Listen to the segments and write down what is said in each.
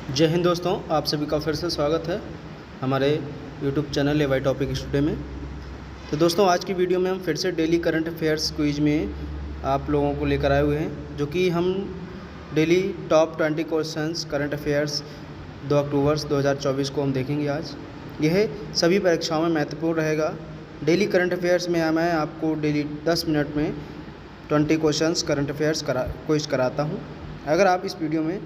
जय हिंद दोस्तों, आप सभी का फिर से स्वागत है हमारे YouTube चैनल एवाई टॉपिक स्टूडियो में। तो दोस्तों, आज की वीडियो में हम फिर से डेली करंट अफेयर्स क्विज में आप लोगों को लेकर आए हुए हैं, जो कि हम daily top 20 questions current affairs 2 अक्टूबर 2024 को हम देखेंगे। आज यह सभी परीक्षाओं में महत्वपूर्ण रहेगा। डेली करंट अफेयर्स में मैं आपको डेली 10 मिनट में 20 क्वेश्चंस करंट अफेयर्स क्विज कराता हूँ। अगर आप इस वीडियो में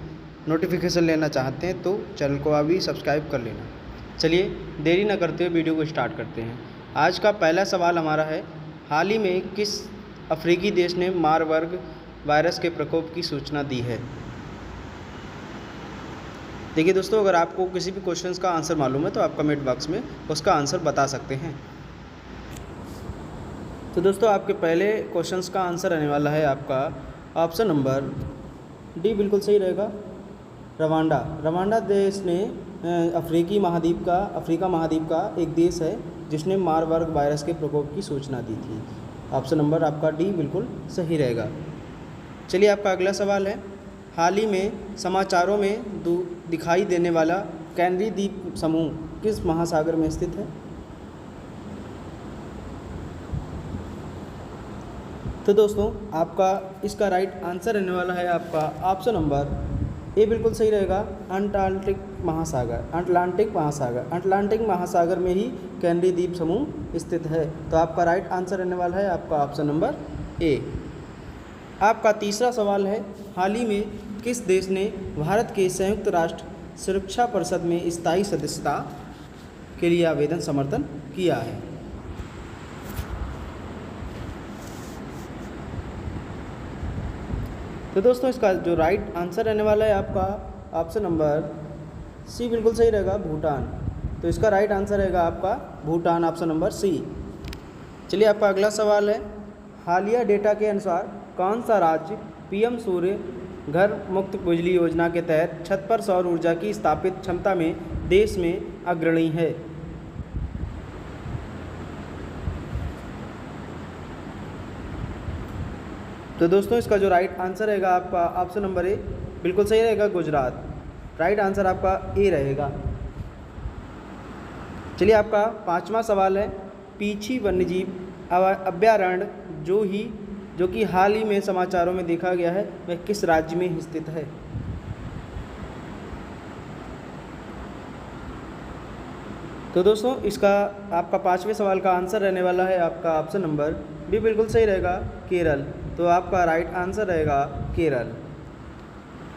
नोटिफिकेशन लेना चाहते हैं तो चैनल को अभी सब्सक्राइब कर लेना। चलिए देरी न करते हुए वीडियो को स्टार्ट करते हैं। आज का पहला सवाल हमारा है, हाल ही में किस अफ्रीकी देश ने मारबर्ग वायरस के प्रकोप की सूचना दी है? देखिए दोस्तों, अगर आपको किसी भी क्वेश्चन का आंसर मालूम है तो आप कमेंट बॉक्स में उसका आंसर बता सकते हैं। तो दोस्तों, आपके पहले क्वेश्चन का आंसर रहने वाला है आपका ऑप्शन नंबर डी, बिल्कुल सही रहेगा, रवांडा। रवांडा देश ने अफ्रीका महाद्वीप का एक देश है जिसने मारबर्ग वायरस के प्रकोप की सूचना दी थी। ऑप्शन नंबर आपका डी बिल्कुल सही रहेगा। चलिए, आपका अगला सवाल है, हाल ही में समाचारों में दिखाई देने वाला कैनरी द्वीप समूह किस महासागर में स्थित है? तो दोस्तों, आपका इसका राइट आंसर रहने वाला है आपका ऑप्शन नंबर ए, बिल्कुल सही रहेगा, अटलांटिक महासागर में ही कैनरी द्वीप समूह स्थित है। तो आपका राइट आंसर रहने वाला है आपका ऑप्शन नंबर ए। आपका तीसरा सवाल है, हाल ही में किस देश ने भारत के संयुक्त राष्ट्र सुरक्षा परिषद में स्थायी सदस्यता के लिए आवेदन समर्थन किया है? तो दोस्तों, इसका जो राइट आंसर रहने वाला है आपका ऑप्शन नंबर सी, बिल्कुल सही रहेगा, भूटान। तो इसका राइट आंसर रहेगा आपका भूटान, ऑप्शन नंबर सी। चलिए, आपका अगला सवाल है, हालिया डेटा के अनुसार कौन सा राज्य पीएम सूर्य घर मुक्त बिजली योजना के तहत छत पर सौर ऊर्जा की स्थापित क्षमता में देश में अग्रणी है? तो दोस्तों, इसका जो राइट आंसर रहेगा आपका ऑप्शन नंबर ए, बिल्कुल सही रहेगा, गुजरात। राइट आंसर आपका ए रहेगा। चलिए, आपका पांचवा सवाल है, पीछी वन्यजीव अभयारण्य जो कि हाल ही में समाचारों में देखा गया है, वह किस राज्य में स्थित है? तो दोस्तों, इसका आपका पांचवें सवाल का आंसर रहने वाला है आपका ऑप्शन नंबर बी, बिल्कुल सही रहेगा, केरल। तो आपका राइट आंसर रहेगा केरल।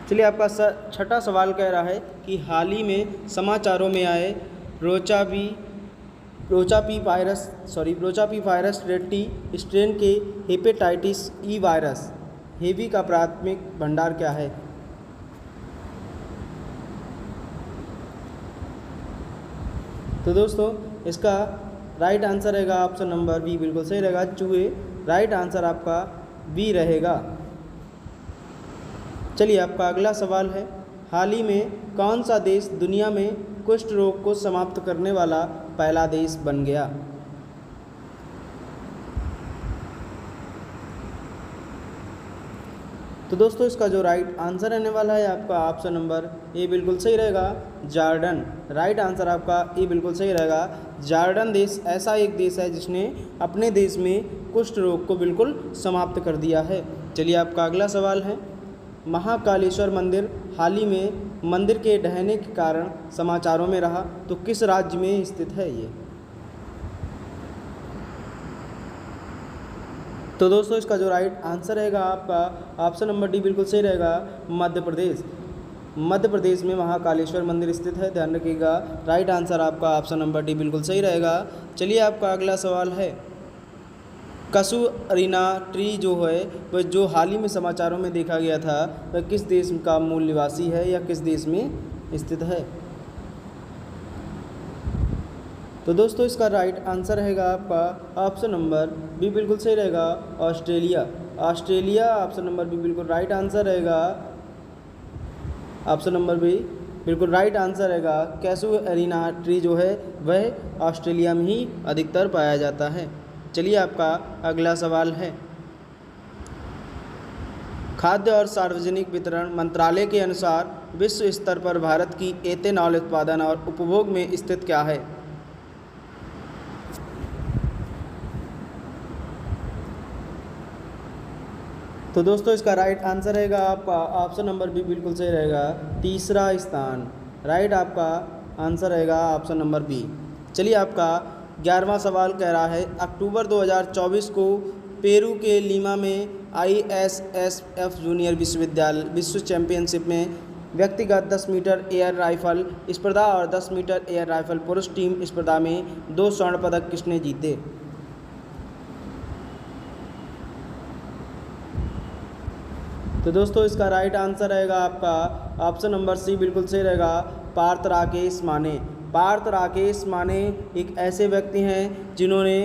चलिए, आपका छठा सवाल कह रहा है कि हाल ही में समाचारों में आए रोचापी वायरस रेटी स्ट्रेन के हेपेटाइटिस ई वायरस हेवी का प्राथमिक भंडार क्या है? तो दोस्तों, इसका राइट आंसर रहेगा ऑप्शन नंबर बी, बिल्कुल सही रहेगा, चूहे। राइट आंसर आपका बी रहेगा। चलिए, आपका अगला सवाल है, हाल ही में कौन सा देश दुनिया में कुष्ठ रोग को समाप्त करने वाला पहला देश बन गया? तो दोस्तों, इसका जो राइट आंसर रहने वाला है आपका ऑप्शन नंबर ए, बिल्कुल सही रहेगा, जॉर्डन। राइट आंसर आपका ए बिल्कुल सही रहेगा। जॉर्डन देश ऐसा एक देश है जिसने अपने देश में कुष्ठ रोग को बिल्कुल समाप्त कर दिया है। चलिए, आपका अगला सवाल है, महाकालेश्वर मंदिर हाल ही में मंदिर के ढहने के कारण समाचारों में रहा, तो किस राज्य में स्थित है ये? तो दोस्तों, इसका जो राइट आंसर रहेगा आपका ऑप्शन नंबर डी, बिल्कुल सही रहेगा, मध्य प्रदेश। मध्य प्रदेश में महाकालेश्वर मंदिर स्थित है, ध्यान रखिएगा। राइट आंसर आपका ऑप्शन नंबर डी बिल्कुल सही रहेगा। चलिए, आपका अगला सवाल है, कसुअरिना ट्री जो है वह जो हाल ही में समाचारों में देखा गया था, वह किस देश का मूल निवासी है या किस देश में स्थित है? तो दोस्तों, इसका राइट आंसर रहेगा आपका ऑप्शन नंबर बी, बिल्कुल सही रहेगा, ऑस्ट्रेलिया। ऑप्शन नंबर बी बिल्कुल राइट आंसर रहेगा। ऑप्शन नंबर बी बिल्कुल राइट आंसर रहेगा। कैसुअरिना ट्री जो है वह ऑस्ट्रेलिया में ही अधिकतर पाया जाता है। चलिए, आपका अगला सवाल है, खाद्य और सार्वजनिक वितरण मंत्रालय के अनुसार विश्व स्तर पर भारत की एथेनॉल उत्पादन और उपभोग में स्थिति क्या है? तो दोस्तों इसका राइट आंसर रहेगा आपका ऑप्शन नंबर बी बिल्कुल सही रहेगा, तीसरा स्थान। राइट आपका आंसर रहेगा ऑप्शन नंबर बी। चलिए आपका 11वां सवाल कह रहा है, अक्टूबर 2024 को पेरू के लीमा में ISSF जूनियर विश्व चैंपियनशिप में व्यक्तिगत 10 मीटर एयर राइफल स्पर्धा और 10 मीटर एयर राइफल पुरुष टीम स्पर्धा में 2 स्वर्ण पदक किसने जीते? तो दोस्तों इसका राइट आंसर रहेगा आपका ऑप्शन नंबर सी बिल्कुल सही रहेगा, पार्थ राकेश माने। पार्थ राकेश माने एक ऐसे व्यक्ति हैं जिन्होंने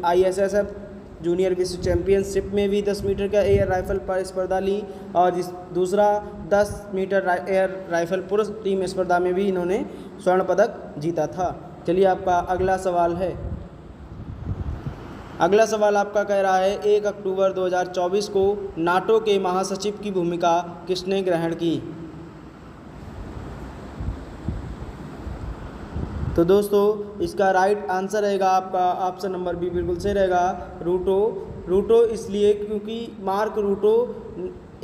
ISSF जूनियर विश्व चैंपियनशिप में भी 10 मीटर का एयर राइफल पर स्पर्धा ली और दूसरा 10 मीटर एयर राइफल पुरुष टीम स्पर्धा में भी इन्होंने स्वर्ण पदक जीता था। चलिए आपका अगला सवाल है। अगला सवाल आपका कह रहा है, 1 अक्टूबर 2024 को नाटो के महासचिव की भूमिका किसने ग्रहण की? तो दोस्तों इसका राइट आंसर रहेगा आपका ऑप्शन नंबर बी बिल्कुल सही रहेगा, रूटो। रूटो इसलिए क्योंकि मार्क रूटो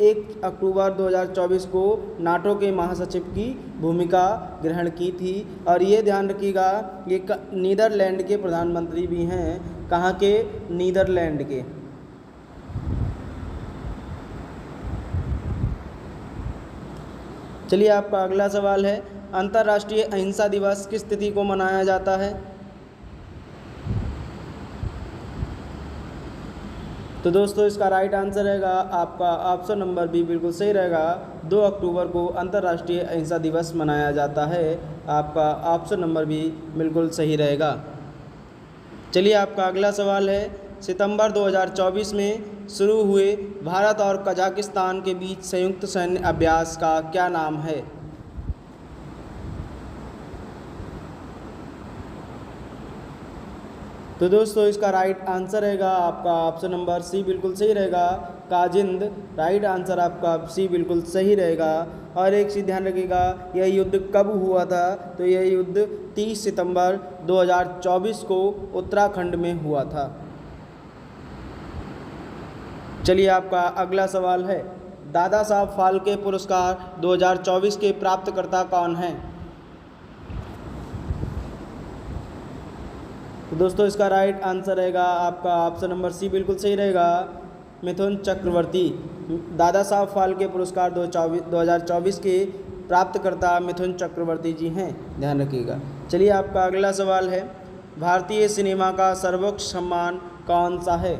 1 अक्टूबर 2024 को नाटो के महासचिव की भूमिका ग्रहण की थी। और ये ध्यान रखिएगा, ये नीदरलैंड के प्रधानमंत्री भी हैं। कहाँ के? नीदरलैंड के। चलिए आपका अगला सवाल है, अंतर्राष्ट्रीय अहिंसा दिवस किस तिथि को मनाया जाता है? तो दोस्तों इसका राइट आंसर रहेगा आपका ऑप्शन नंबर बी बिल्कुल सही रहेगा, 2 अक्टूबर को अंतर्राष्ट्रीय अहिंसा दिवस मनाया जाता है। आपका ऑप्शन नंबर बी बिल्कुल सही रहेगा। चलिए आपका अगला सवाल है, सितंबर 2024 में शुरू हुए भारत और कजाकिस्तान के बीच संयुक्त सैन्य अभ्यास का क्या नाम है? तो दोस्तों इसका राइट आंसर रहेगा आपका ऑप्शन नंबर सी बिल्कुल सही रहेगा, काजिंद। राइट आंसर आपका सी बिल्कुल सही रहेगा। और एक चीज़ ध्यान रखिएगा, यह युद्ध कब हुआ था? तो यह युद्ध 30 सितंबर 2024 को उत्तराखंड में हुआ था। चलिए आपका अगला सवाल है, दादा साहब फाल्के पुरस्कार 2024 के प्राप्तकर्ता कौन हैं? तो दोस्तों इसका राइट आंसर रहेगा आपका ऑप्शन नंबर सी बिल्कुल सही रहेगा, मिथुन चक्रवर्ती। दादा साहब फाल्के पुरस्कार 2024 के प्राप्तकर्ता मिथुन चक्रवर्ती जी हैं, ध्यान रखिएगा। चलिए आपका अगला सवाल है, भारतीय सिनेमा का सर्वोच्च सम्मान कौन सा है?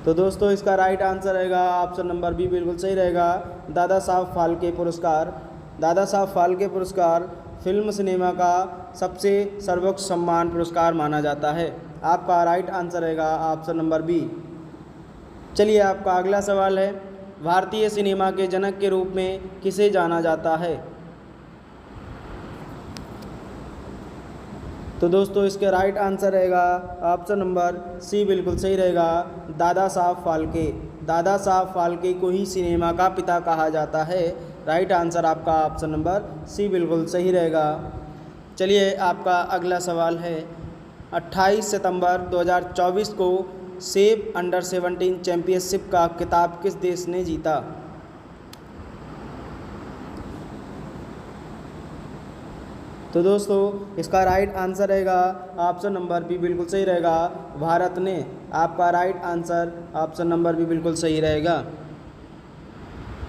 तो दोस्तों इसका राइट आंसर रहेगा ऑप्शन नंबर बी बिल्कुल सही रहेगा, दादा साहब फाल्के पुरस्कार। दादा साहब फाल्के पुरस्कार फिल्म सिनेमा का सबसे सर्वोच्च सम्मान पुरस्कार माना जाता है। आपका राइट आंसर रहेगा ऑप्शन नंबर बी। चलिए आपका अगला सवाल है, भारतीय सिनेमा के जनक के रूप में किसे जाना जाता है? तो दोस्तों इसके राइट आंसर रहेगा ऑप्शन नंबर सी बिल्कुल सही रहेगा, दादा साहब फाल्के। दादा साहब फाल्के को ही सिनेमा का पिता कहा जाता है। राइट आंसर आपका ऑप्शन नंबर सी बिल्कुल सही रहेगा। चलिए आपका अगला सवाल है, 28 सितंबर 2024 को सेफ अंडर 17 चैंपियनशिप का खिताब किस देश ने जीता? तो दोस्तों इसका राइट आंसर रहेगा ऑप्शन नंबर बी बिल्कुल सही रहेगा, भारत ने। आपका right answer option number B बिल्कुल सही रहेगा।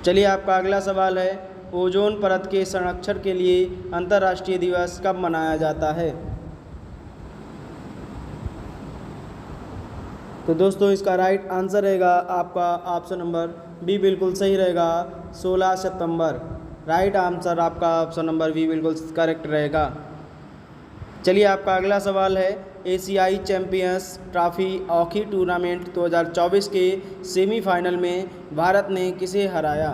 चलिए आपका अगला सवाल है, ओजोन परत के संरक्षण के लिए अंतर्राष्ट्रीय दिवस कब मनाया जाता है? तो दोस्तों इसका राइट आंसर रहेगा आपका ऑप्शन नंबर बी बिल्कुल सही रहेगा, 16 सितंबर। राइट आंसर आपका ऑप्शन नंबर बी बिल्कुल करेक्ट रहेगा। चलिए आपका अगला सवाल है, एशियाई चैंपियंस ट्रॉफी हॉकी टूर्नामेंट 2024 के सेमीफाइनल में भारत ने किसे हराया?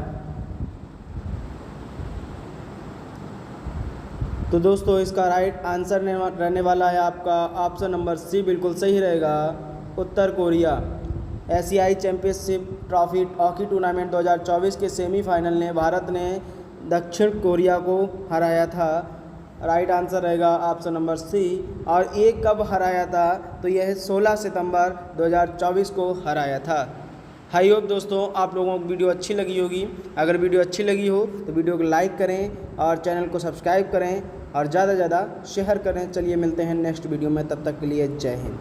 तो दोस्तों इसका राइट आंसर रहने वाला है आपका ऑप्शन नंबर सी बिल्कुल सही रहेगा, उत्तर कोरिया। एशियाई चैंपियनशिप ट्रॉफी हॉकी टूर्नामेंट 2024 के सेमीफाइनल ने भारत ने दक्षिण कोरिया को हराया था। राइट आंसर रहेगा ऑप्शन नंबर सी। और ये कब हराया था, तो यह 16 सितंबर 2024 को हराया था। हाई होप दोस्तों आप लोगों को वीडियो अच्छी लगी होगी। अगर वीडियो अच्छी लगी हो तो वीडियो को लाइक करें और चैनल को सब्सक्राइब करें और ज़्यादा से ज़्यादा शेयर करें। चलिए मिलते हैं नेक्स्ट वीडियो में, तब तक के लिए जय हिंद।